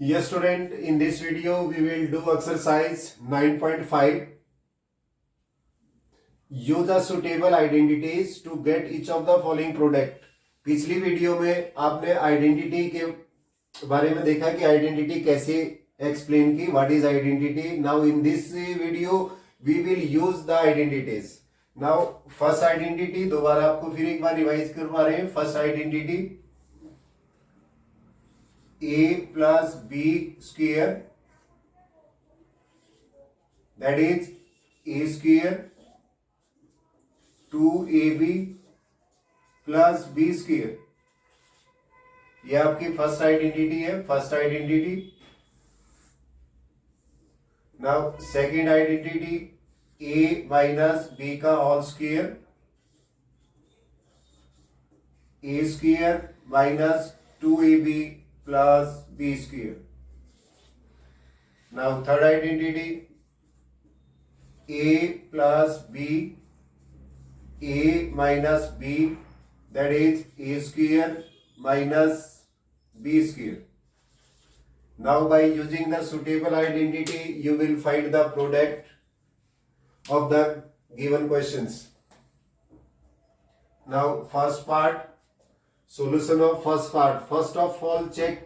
Yes, student, in this video we will do exercise 9.5. Use the suitable identities to get each of the following product. पिछली video में आपने identity के बारे में देखा कि आइडेंटिटी कैसे एक्सप्लेन की. What is identity. Now in this video we will use the identities. Now first identity दोबारा आपको फिर एक बार रिवाइज करवा रहे हैं. First identity a plus b square, that is a square 2ab plus b square. ये आपकी फर्स्ट आइडेंटिटी है. First identity. Now second identity a minus b का whole square, a square minus 2ab plus b square. Now third identity a plus b, a minus b, that is a square minus b square. Now by using the suitable identity you will find the product of the given questions. Now first part, solution of first part. First of all check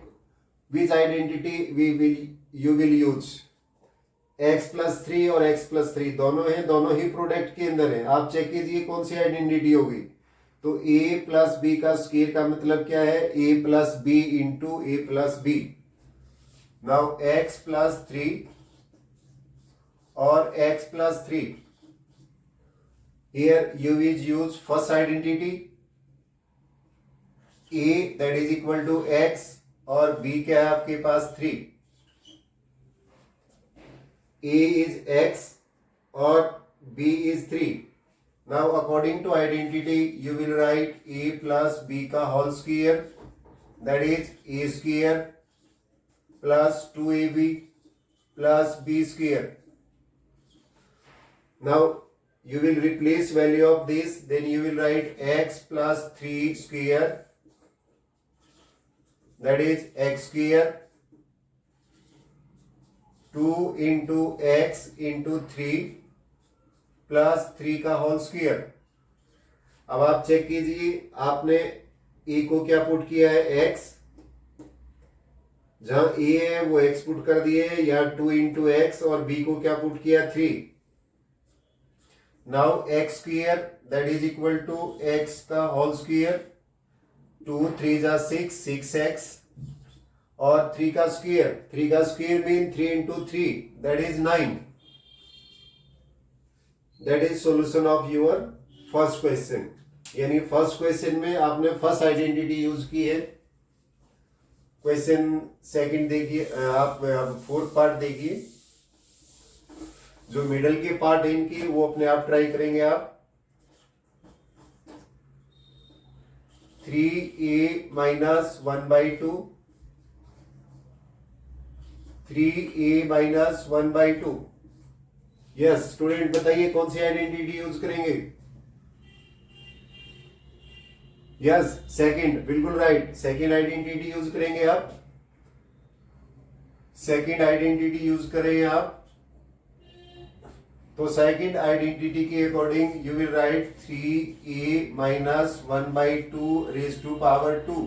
which identity you will use. x plus 3 और x plus 3 दोनों हैं, दोनों ही product के अंदर है. आप check कीजिए कौन सी आइडेंटिटी होगी. तो a प्लस बी का स्क्वायर का मतलब क्या है. a plus B into A plus B. Now x plus 3 और x plus 3. Here you will use first identity a, that is equal to x, और b क्या है आपके पास 3. a is x और b is 3. Now according to identity you will write a plus b का whole square, that is a square plus 2ab plus b square. Now you will replace value of this, then you will write x plus 3 square, that is x square 2 into x into 3 plus 3 का whole square. अब आप check कीजिए आपने a को क्या put किया है x, जहां a है वो x पुट कर दिए, या 2 into x, और b को क्या पुट किया 3. Now x square that is equal to x का होल स्क्वायर, 2 3 जा 6 6x, और 3 का स्क्वायर, 3 का square mean 3 into 3, that is 9. That is solution of your first question. यानी फर्स्ट क्वेश्चन में आपने फर्स्ट आइडेंटिटी यूज की है. क्वेश्चन सेकंड देखिए, आप फोर्थ पार्ट देखिए. जो मिडल के पार्ट है इनकी वो अपने आप ट्राई करेंगे आप. 3a minus 1/2, 3a minus 1/2. Yes student बताइए कौन सी आइडेंटिटी यूज करेंगे. यस सेकंड, बिल्कुल राइट. सेकंड आइडेंटिटी यूज करेंगे आप. सेकंड आइडेंटिटी यूज करें आप. तो सेकंड आइडेंटिटी के according you will write 3a minus 1/2 raise to power 2.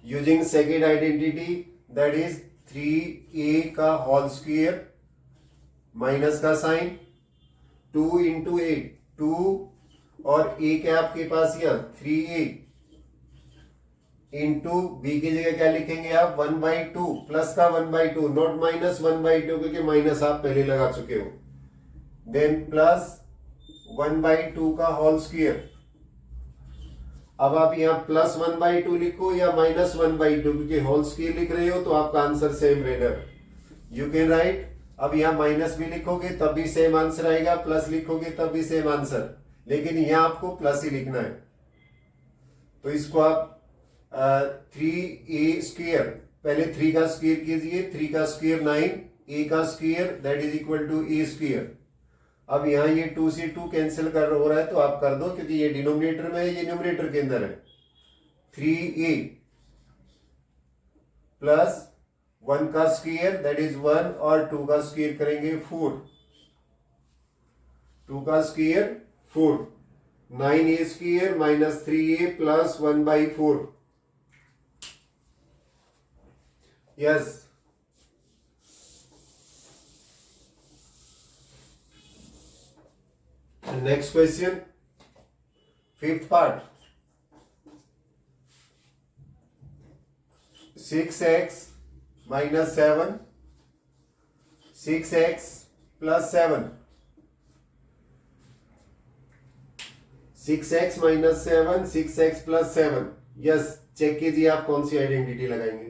Using second identity, that is 3a का होल स्क्वायर माइनस का साइन 2 इंटू 8, 2 और a क्या आपके पास यह 3a इंटू b की जगह क्या लिखेंगे आप 1/2 प्लस का 1/2, नॉट माइनस 1/2 क्योंकि माइनस आप पहले लगा चुके हो. देन प्लस 1/2 का होल स्क्वायर. अब आप यहाँ प्लस 1/2 लिखो या माइनस 1/2, क्योंकि होल स्क्वायर लिख रहे हो तो आपका आंसर सेम रहेगा. You can right. अब यहाँ माइनस भी लिखोगे तब भी सेम आंसर आएगा, प्लस लिखोगे तब भी सेम आंसर, लेकिन यहाँ आपको प्लस ही लिखना है. तो इसको आप 3a स्क्वायर, पहले 3 का स्क्वायर कीजिए. 3 का स्क्वायर 9, a का square that is equal to a square. अब यहाँ ये 2 से 2 कैंसिल कर हो रहा है तो आप कर दो, क्योंकि ये डिनोमिनेटर में है, ये न्यूमरेटर के अंदर है. 3a प्लस 1 का स्क्वायर दैट इज 1 और 2 का स्क्वायर करेंगे 4, 2 का square 4, 9a square minus 3a plus 1/4. Yes. Next question, fifth part. 6x minus 7, 6x plus 7, 6x minus 7, 6x plus 7. Yes, check कीजिए आप कौन सी आइडेंटिटी लगाएंगे.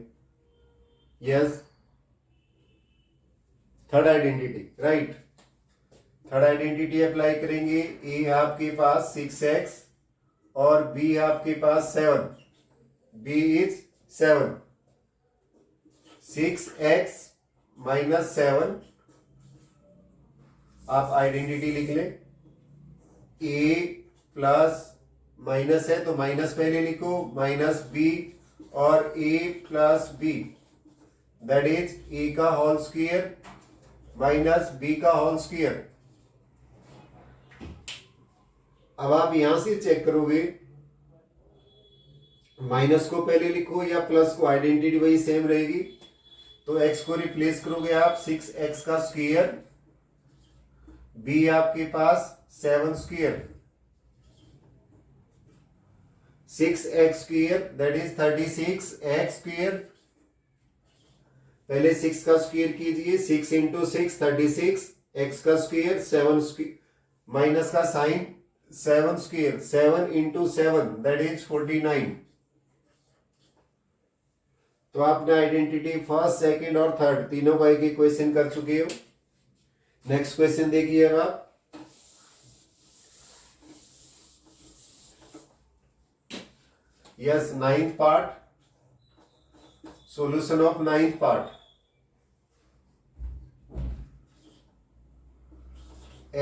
Yes, third identity, right. Third identity apply करेंगे. ए आपके पास 6x और बी आपके पास 7. B is 7. 6x माइनस 7, आप आइडेंटिटी लिख लें. a प्लस माइनस है तो माइनस पहले लिखो, माइनस b और a plus b that is a का होल स्क्वायर माइनस b का होल स्क्वायर. अब आप यहां से चेक करोगे, माइनस को पहले लिखो या प्लस को, आइडेंटिटी वही सेम रहेगी. तो x को रिप्लेस करोगे आप 6x का स्क्वायर, b आपके पास 7 square, 6x square that is 36x square. पहले 6 का स्क्वायर कीजिए, 6 इंटू 6 36, x का स्क्वायर 7 स्क्वायर माइनस का sign 7 square, 7 into 7 that is 49. तो आपने आइडेंटिटी फर्स्ट, सेकंड और थर्ड तीनों का एक इक्वेशन कर चुके हो. नेक्स्ट क्वेश्चन देखिए आप. Yes, ninth part, solution of ninth part.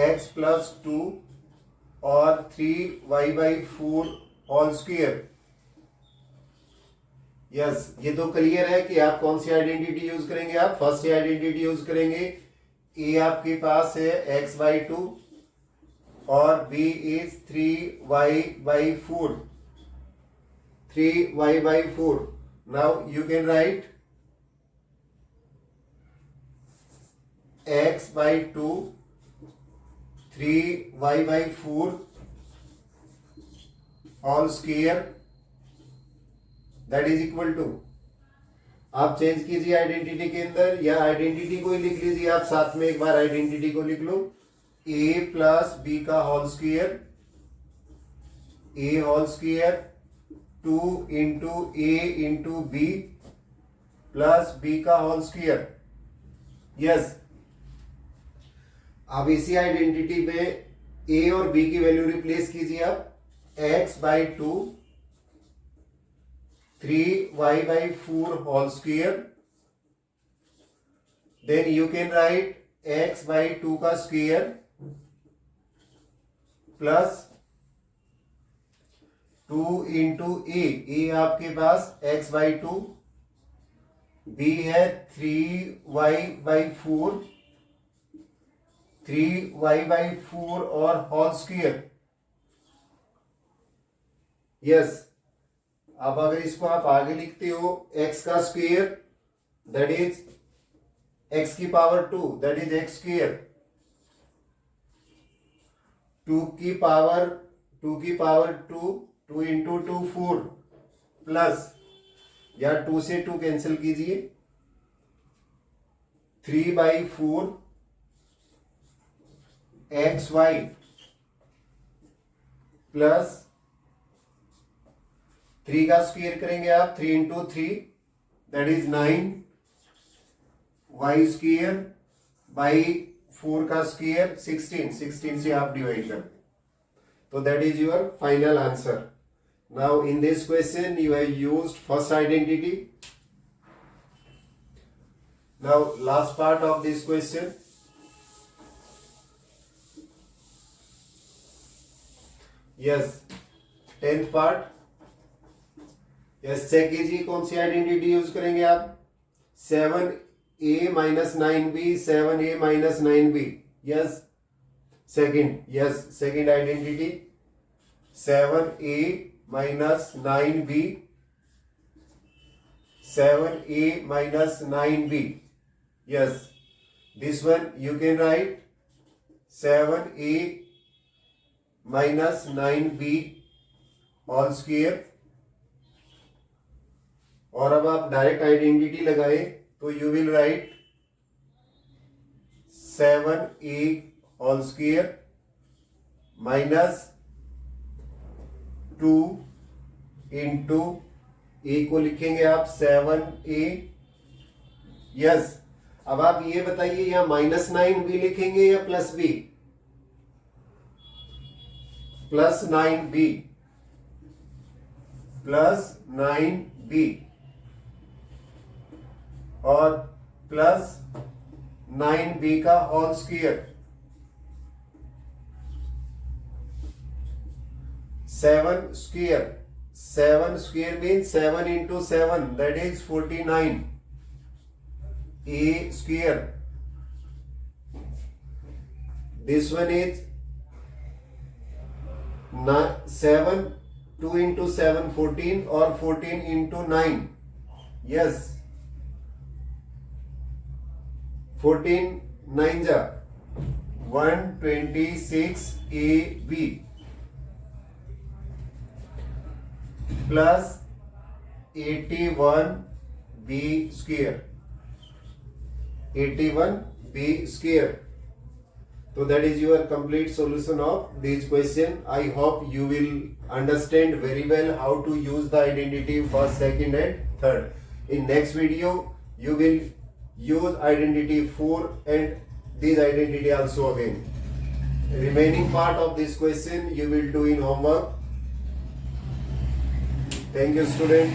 x plus 2 और 3y/4 होल स्क्वायर. यस, ये तो क्लियर है कि आप कौन सी आइडेंटिटी यूज करेंगे. आप फर्स्ट आइडेंटिटी यूज करेंगे. ए आपके पास है x/2 और b is 3y/4, 3y/4. Now you can write x/2 3y/4 whole square that is equal to, आप चेंज कीजिए आइडेंटिटी के अंदर या आइडेंटिटी को ही लिख लीजिए. आप साथ में एक बार आइडेंटिटी को लिख लो. a प्लस बी का whole square, a whole square 2 into a into B plus b का होल स्क्वायर. यस, अब इसी आइडेंटिटी में a और b की वैल्यू रिप्लेस कीजिए आप. x/2 3y/4 whole square. Then you can write x/2 का square plus 2 into a. a आपके पास x/2, b है 3y/4, 3y/4 और होल स्क्वायर. यस, अब अगर इसको आप आगे लिखते हो, x का स्क्वायर दैट इज x की power 2 that is x square, 2 की पावर 2 2 इंटू 2 4 प्लस, या 2 से 2 कैंसिल कीजिए, 3/4 xy प्लस 3 का स्क्वायर करेंगे आप, 3 into 3 that is 9 y square by 4 का स्क्वायर 16 से आप डिवाइड करते. तो that is your final answer. Now in this question you have used first identity. Now last part of this question. Yes, 10th part. Yes, check कीजिए कौन सी identity use करेंगे आप. 7a minus 9b, 7a minus 9b. Yes. Second identity. 7a minus 9b. 7a minus 9b. Yes. This one you can write 7a minus 9b all square. और अब आप direct identity लगाए तो you will write 7a whole square minus 2 into a को लिखेंगे आप 7a. Yes. अब आप ये बताइए यहाँ माइनस 9b लिखेंगे या plus b? Plus 9b. Plus 9b और प्लस 9b का whole square. 7 square. 7 square means 7 into 7, that is 49. A square. This one is 7. 2 into 7 14 or 14 into 9. Yes. 14 9 जा 126 AB plus 81 B square. 81 B square. So that is your complete solution of this question. I hope you will understand very well how to use the identity first, second and third. In next video you will use identity 4 and this identity also again. Remaining part of this question you will do in homework. Thank you, student.